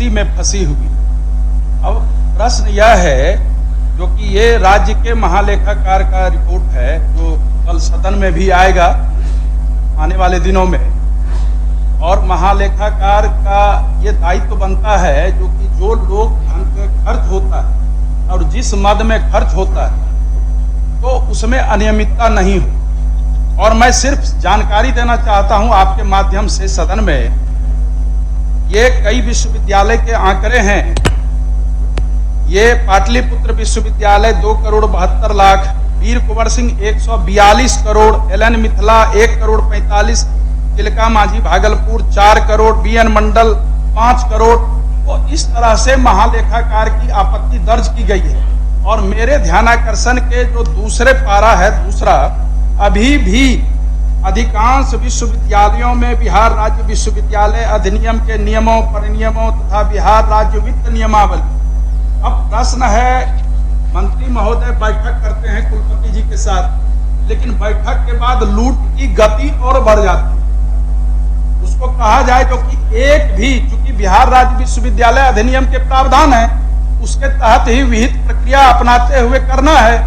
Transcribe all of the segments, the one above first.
उसी में फंसी हुई। अब प्रश्न यह है, जो कि ये राज्य के महालेखाकार का रिपोर्ट है, जो कल सदन में भी आएगा आने वाले दिनों में, और महालेखाकार का ये दायित्व बनता है जो कि जो लोग धन का खर्च होता है और जिस मद में खर्च होता है तो उसमें अनियमितता नहीं हो। और मैं सिर्फ जानकारी देना चाहता हूं आपके माध्यम से सदन में, ये कई विश्वविद्यालय के आंकड़े हैं। ये पाटलिपुत्र विश्वविद्यालय 2,72,00,000, वीर कुंवर सिंह 142 करोड़, एलएन मिथिला 1,45,00,000, तिलका मांझी भागलपुर 4 करोड़, बीएन मंडल 5 करोड़। तो इस तरह से महालेखाकार की आपत्ति दर्ज की गई है। और मेरे ध्यानाकर्षण के जो दूसरे पारा है, दूसरा, अभी भी अधिकांश विश्वविद्यालयों में बिहार राज्य विश्वविद्यालय अधिनियम के नियमों, परिनियमों तथा बिहार राज्य वित्त नियमावली। अब प्रश्न है, मंत्री महोदय बैठक करते हैं कुलपति जी के साथ, लेकिन बैठक के बाद लूट की गति और बढ़ जाती है। उसको कहा जाए जो कि एक भी, चूंकि बिहार राज्य विश्वविद्यालय अधिनियम के प्रावधान है, उसके तहत ही विहित प्रक्रिया अपनाते हुए करना है।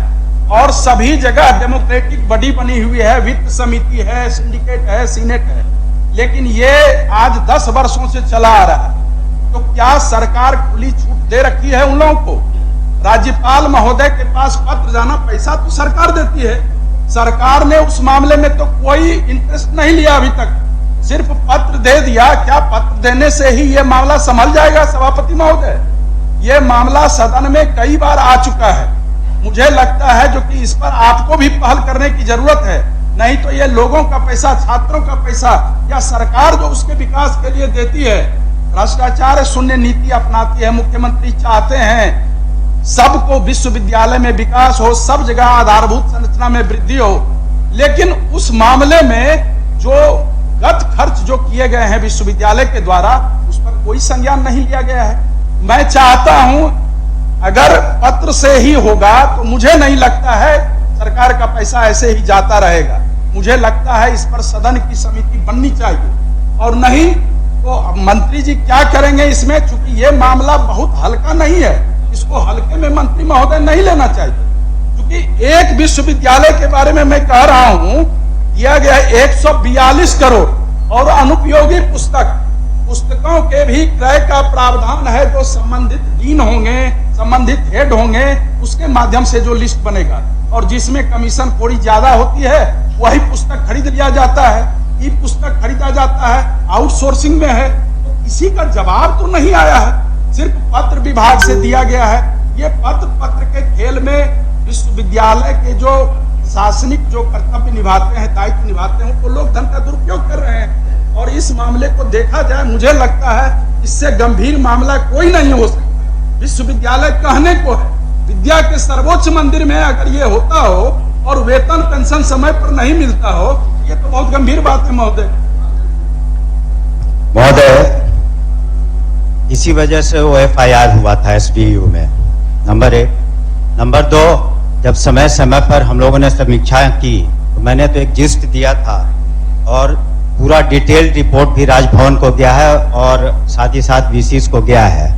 और सभी जगह डेमोक्रेटिक बॉडी बनी हुई है, वित्त समिति है, सिंडिकेट है, सीनेट है, लेकिन ये आज 10 वर्षों से चला आ रहा है। तो क्या सरकार खुली छूट दे रखी है उन लोगों को? राज्यपाल महोदय के पास पत्र जाना, पैसा तो सरकार देती है। सरकार ने उस मामले में तो कोई इंटरेस्ट नहीं लिया अभी तक, सिर्फ पत्र दे दिया। क्या पत्र देने से ही ये मामला संभल जाएगा सभापति महोदय? ये मामला सदन में कई बार आ चुका है। मुझे लगता है जो कि इस पर आपको भी पहल करने की जरूरत है, नहीं तो ये लोगों का पैसा, छात्रों का पैसा, या सरकार जो उसके विकास के लिए देती है, भ्रष्टाचार शून्य नीति अपनाती है। मुख्यमंत्री चाहते हैं सबको विश्वविद्यालय में विकास हो, सब जगह आधारभूत संरचना में वृद्धि हो, लेकिन उस मामले में जो गत खर्च जो किए गए हैं विश्वविद्यालय के द्वारा, उस पर कोई संज्ञान नहीं लिया गया है। मैं चाहता हूं अगर पत्र से ही होगा तो मुझे नहीं लगता है सरकार का पैसा ऐसे ही जाता रहेगा। मुझे लगता है इस पर सदन की समिति बननी चाहिए, और नहीं तो मंत्री जी क्या करेंगे इसमें, चूंकि ये मामला बहुत हल्का नहीं है, इसको हल्के में मंत्री महोदय नहीं लेना चाहिए। क्योंकि एक विश्वविद्यालय के बारे में मैं कह रहा हूं, दिया गया 142 करोड़, और अनुपयोगी पुस्तकों के भी क्रय का प्रावधान है। जो संबंधित डीन होंगे, संबंधित हेड होंगे, उसके माध्यम से जो लिस्ट बनेगा, और जिसमें कमीशन थोड़ी ज्यादा होती है वही पुस्तक खरीद लिया जाता है, ई पुस्तक खरीदा जाता है, आउटसोर्सिंग में है। तो किसी का जवाब तो नहीं आया है, सिर्फ पत्र विभाग से दिया गया है। ये पत्र के खेल में विश्वविद्यालय के जो शासनिक जो कर्तव्य निभाते हैं, दायित्व निभाते हैं, वो लोग धन का दुरुपयोग कर रहे हैं। और इस मामले को देखा जाए, मुझे लगता है इससे गंभीर मामला कोई नहीं हो सकता। विश्वविद्यालय कहने को है, विद्या के सर्वोच्च मंदिर में अगर ये होता हो और वेतन पेंशन समय पर नहीं मिलता हो, ये तो बहुत गंभीर बात है महोदय। इसी वजह से वो FIR हुआ था SBU में, नंबर 1। नंबर 2, जब समय समय पर हम लोगों ने समीक्षा की तो मैंने तो एक जिस्ट दिया था, और पूरा डिटेल्ड रिपोर्ट भी राजभवन को गया है और साथ ही साथ VCs को गया है।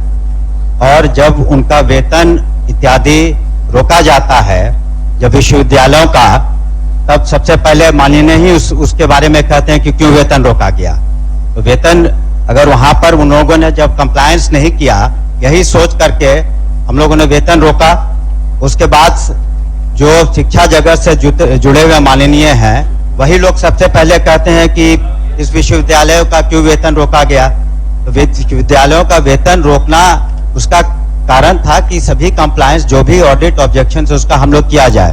और जब उनका वेतन इत्यादि रोका जाता है जब विश्वविद्यालयों का, तब सबसे पहले माननीय ही उसके बारे में कहते हैं कि क्यों वेतन रोका गया। तो वेतन अगर वहां पर उन लोगों ने जब कंप्लायंस नहीं किया, यही सोच करके हम लोगों ने वेतन रोका। उसके बाद जो शिक्षा जगत से जुड़े हुए माननीय हैं, वही लोग सबसे पहले कहते हैं कि इस विश्वविद्यालयों का क्यों वेतन रोका गया। तो विश्वविद्यालयों का वेतन रोकना, उसका कारण था कि सभी कंप्लायंस, जो भी ऑडिट ऑब्जेक्शन उसका हम लोग किया जाए।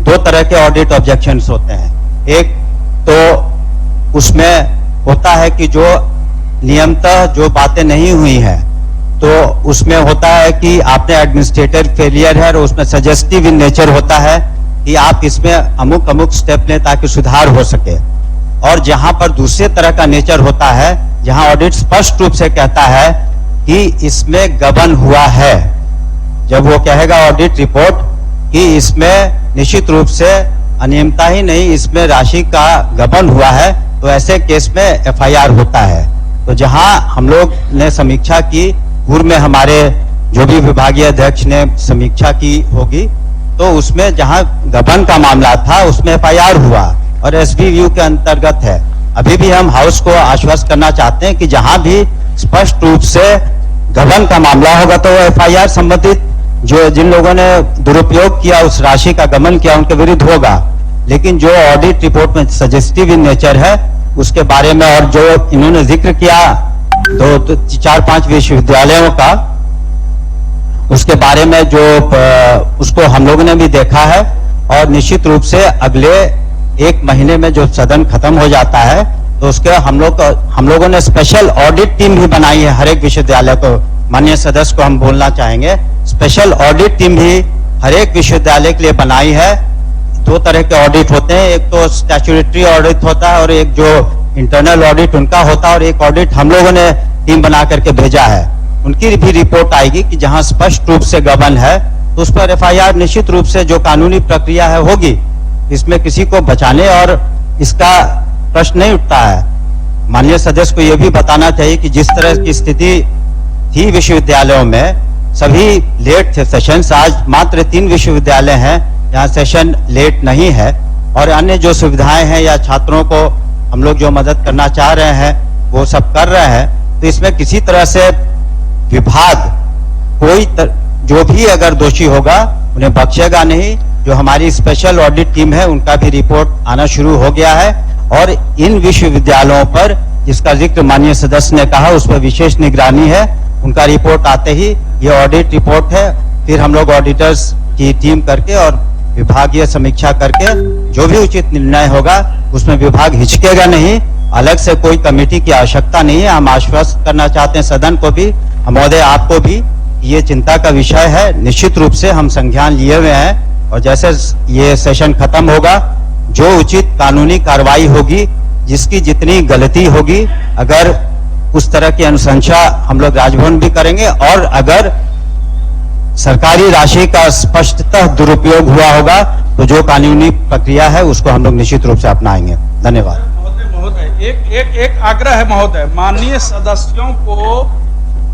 2 तरह के ऑडिट ऑब्जेक्शन होते हैं। एक तो उसमें होता है कि जो नियमतः जो बातें नहीं हुई हैं, तो उसमें होता है कि आपने एडमिनिस्ट्रेटिव फेलियर है, और उसमें सजेस्टिव इन नेचर होता है कि आप इसमें अमुक स्टेप लें ताकि सुधार हो सके। और जहां पर दूसरे तरह का नेचर होता है, जहां ऑडिट स्पष्ट रूप से कहता है कि इसमें गबन हुआ है, जब वो कहेगा ऑडिट रिपोर्ट कि इसमें निश्चित रूप से अनियमितता ही नहीं, इसमें राशि का गबन हुआ है, तो ऐसे केस में FIR होता है। तो जहां हम लोग ने समीक्षा की पूर्व में हमारे जो भी विभागीय अध्यक्ष ने समीक्षा की होगी, तो उसमें जहां गबन का मामला था उसमें एफआईआर हुआ और एसबीयू के अंतर्गत है। अभी भी हम हाउस को आश्वस्त करना चाहते हैं कि जहां भी स्पष्ट रूप से गबन का मामला होगा तो वो एफआईआर संबंधित जो जिन लोगों ने दुरुपयोग किया, उस राशि का गबन किया, उनके विरुद्ध होगा। लेकिन जो ऑडिट रिपोर्ट में सजेस्टिव इन नेचर है उसके बारे में, और जो इन्होंने जिक्र किया 4-5 विश्वविद्यालयों का, उसके बारे में जो उसको हम लोगों ने भी देखा है। और निश्चित रूप से अगले 1 महीने में जो सदन खत्म हो जाता है तो उसके हम लोगों ने स्पेशल ऑडिट टीम भी बनाई है। हर एक विश्वविद्यालय को, माननीय सदस्य को हम बोलना चाहेंगे, स्पेशल ऑडिट टीम भी हर एक विश्वविद्यालय के लिए बनाई है। 2 तरह के ऑडिट होते हैं, एक तो स्टैट्यूटरी ऑडिट होता है और एक जो इंटरनल ऑडिट उनका होता है, और एक ऑडिट हम लोगों ने टीम बना करके भेजा है। उनकी भी रिपोर्ट आएगी कि जहां स्पष्ट रूप से गबन है तो उस पर एफआईआर निश्चित रूप से जो कानूनी प्रक्रिया है होगी। इसमें किसी को बचाने और इसका प्रश्न नहीं उठता है। माननीय सदस्य को यह भी बताना चाहिए कि जिस तरह की स्थिति थी विश्वविद्यालयों में, सभी लेट थे सेशंस। आज मात्र 3 विश्वविद्यालय हैं जहां सेशन लेट नहीं है, और अन्य जो सुविधाएं हैं या छात्रों को हम लोग जो मदद करना चाह रहे हैं वो सब कर रहे हैं। तो इसमें किसी तरह से विभाग जो भी अगर दोषी होगा उन्हें बख्शेगा नहीं। जो हमारी स्पेशल ऑडिट टीम है उनका भी रिपोर्ट आना शुरू हो गया है, और इन विश्वविद्यालयों पर जिसका जिक्र माननीय सदस्य ने कहा उस पर विशेष निगरानी है। उनका रिपोर्ट आते ही ये ऑडिट रिपोर्ट है, फिर हम लोग ऑडिटर्स की टीम करके और विभागीय समीक्षा करके जो भी उचित निर्णय होगा उसमें विभाग हिचकेगा नहीं। अलग से कोई कमेटी की आवश्यकता नहीं है। हम आश्वस्त करना चाहते हैं सदन को भी, महोदय आपको भी, ये चिंता का विषय है। निश्चित रूप से हम संज्ञान लिए हुए हैं, और जैसे ये सेशन खत्म होगा जो उचित कानूनी कार्रवाई होगी, जिसकी जितनी गलती होगी, अगर उस तरह की अनुशंसा हम लोग राजभवन भी करेंगे, और अगर सरकारी राशि का स्पष्टतः दुरुपयोग हुआ होगा तो जो कानूनी प्रक्रिया है उसको हम लोग निश्चित रूप से अपनाएंगे। धन्यवाद। महोदय एक आग्रह है महोदय, माननीय सदस्यों को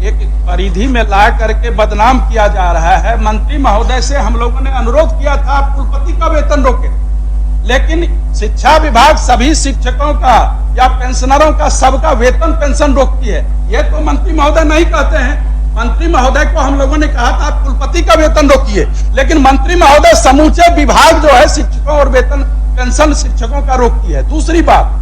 एक परिधि में ला करके बदनाम किया जा रहा है। मंत्री महोदय से हम लोगों ने अनुरोध किया था आप कुलपति का वेतन रोके, लेकिन शिक्षा विभाग सभी शिक्षकों का या पेंशनरों का सबका वेतन पेंशन रोकती है। ये तो मंत्री महोदय नहीं कहते हैं। मंत्री महोदय को हम लोगों ने कहा था आप कुलपति का वेतन रोकिए, लेकिन मंत्री महोदय समूचे विभाग जो है शिक्षकों और वेतन पेंशन शिक्षकों का रोकती है। दूसरी बात,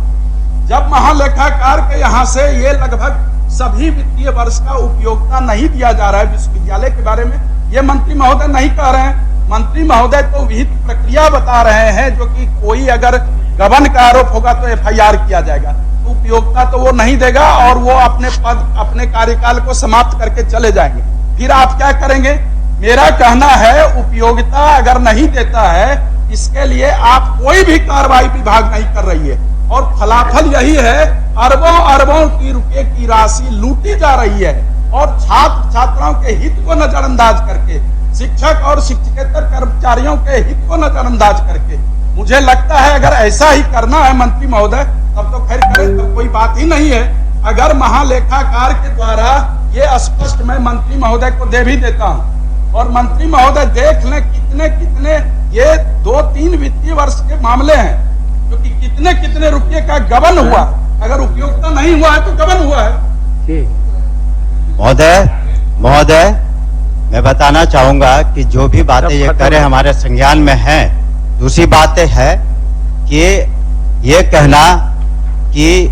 जब महालेखाकार के यहाँ से ये लगभग सभी वित्तीय वर्ष का उपयोगिता नहीं दिया जा रहा है विश्वविद्यालय के बारे में, ये मंत्री महोदय नहीं कह रहे हैं। मंत्री महोदय तो विहित प्रक्रिया बता रहे हैं, जो कि कोई अगर गबन का आरोप होगा तो एफआईआर किया जाएगा। तो उपयोगिता तो वो नहीं देगा और वो अपने कार्यकाल को समाप्त करके चले जाएंगे। फिर आप क्या करेंगे? मेरा कहना है उपयोगिता अगर नहीं देता है इसके लिए आप कोई भी कार्रवाई विभाग नहीं कर रही है, और फलाफल यही है अरबों अरबों की रुपए की राशि लूटी जा रही है, और छात्र छात्राओं के हित को नजरअंदाज करके, शिक्षक और शिक्षकेतर कर्मचारियों के हित को नजरअंदाज करके। मुझे लगता है अगर ऐसा ही करना है मंत्री महोदय तब तो खैर करें, तो कोई बात ही नहीं है। अगर महालेखाकार के द्वारा ये स्पष्ट मैं मंत्री महोदय को दे भी देता हूं, और मंत्री महोदय देख लें कितने कितने ये 2-3 वित्तीय वर्ष के मामले हैं, क्योंकि कितने कितने रुपये का गबन हुआ। अगर उपयोगिता नहीं हुआ है तो गबन हुआ है। महोदय मैं बताना चाहूंगा कि जो भी बातें ये करे हमारे संज्ञान में हैं। दूसरी बात है कि ये कहना कि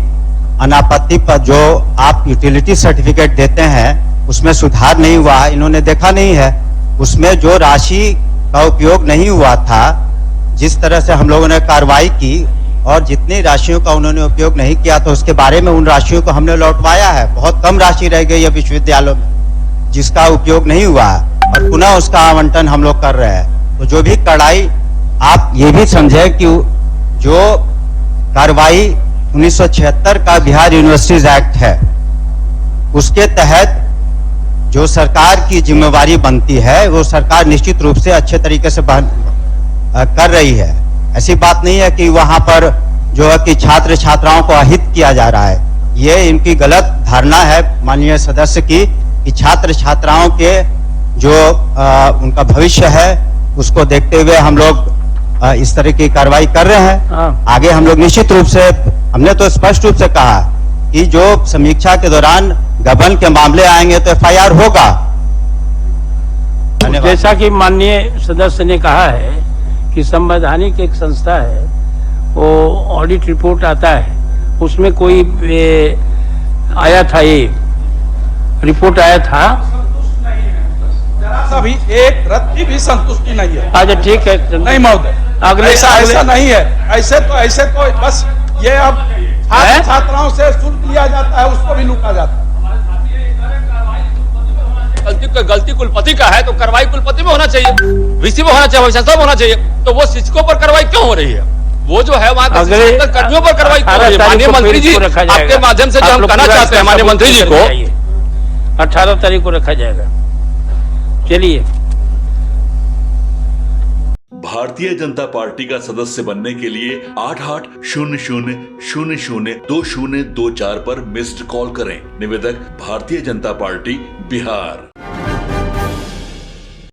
अनापत्ति पर जो आप यूटिलिटी सर्टिफिकेट देते हैं उसमें सुधार नहीं हुआ है, इन्होंने देखा नहीं है। उसमें जो राशि का उपयोग नहीं हुआ था, जिस तरह से हम लोगों ने कार्रवाई की और जितनी राशियों का उन्होंने उपयोग नहीं किया तो उसके बारे में उन राशियों को हमने लौटवाया है। बहुत कम राशि रह गई है विश्वविद्यालयों में जिसका उपयोग नहीं हुआ है, और पुनः उसका आवंटन हम लोग कर रहे हैं। तो जो भी कड़ाई, आप ये भी समझे कि जो कार्रवाई 1976 का बिहार यूनिवर्सिटीज एक्ट है उसके तहत जो सरकार की जिम्मेवारी बनती है वो सरकार निश्चित रूप से अच्छे तरीके से कर रही है। ऐसी बात नहीं है कि वहां पर जो है कि छात्र छात्राओं को अहित किया जा रहा है। ये इनकी गलत धारणा है माननीय सदस्य की कि छात्र छात्राओं के जो उनका भविष्य है उसको देखते हुए हम लोग इस तरह की कार्रवाई कर रहे हैं। हाँ। आगे हम लोग निश्चित रूप से, हमने तो स्पष्ट रूप से कहा कि जो समीक्षा के दौरान गबन के मामले आएंगे तो एफआईआर होगा। धन्यवाद। जैसा कि माननीय सदस्य ने कहा है कि संवैधानिक एक संस्था है, वो ऑडिट रिपोर्ट आता है, उसमें कोई आया था, ये रिपोर्ट आया था। जरा सा भी एक रत्ती भी संतुष्टि नहीं है। अच्छा ठीक है, नहीं महोदय, ऐसा नहीं है। ऐसे तो बस ये अब छात्राओं से शुल्क लिया जाता है, उसको भी लूटा जाता है। गलती कुलपति का है तो कार्रवाई कुलपति में होना चाहिए, वीसी में होना चाहिए, विशेषज्ञ में होना चाहिए। तो वो शिक्षकों पर कार्रवाई क्यों हो रही है? वो जो है वहाँ के कर्मियों पर कार्रवाई क्यों हो रही है? माननीय मंत्री जी, आपके माध्यम से जो हम कहना चाहते हैं माननीय मंत्री जी को, 18 तारीख को रखा जाएगा। चलिए, भारतीय जनता पार्टी का सदस्य बनने के लिए 8800002024 पर मिस्ड कॉल करें। निवेदक भारतीय जनता पार्टी बिहार।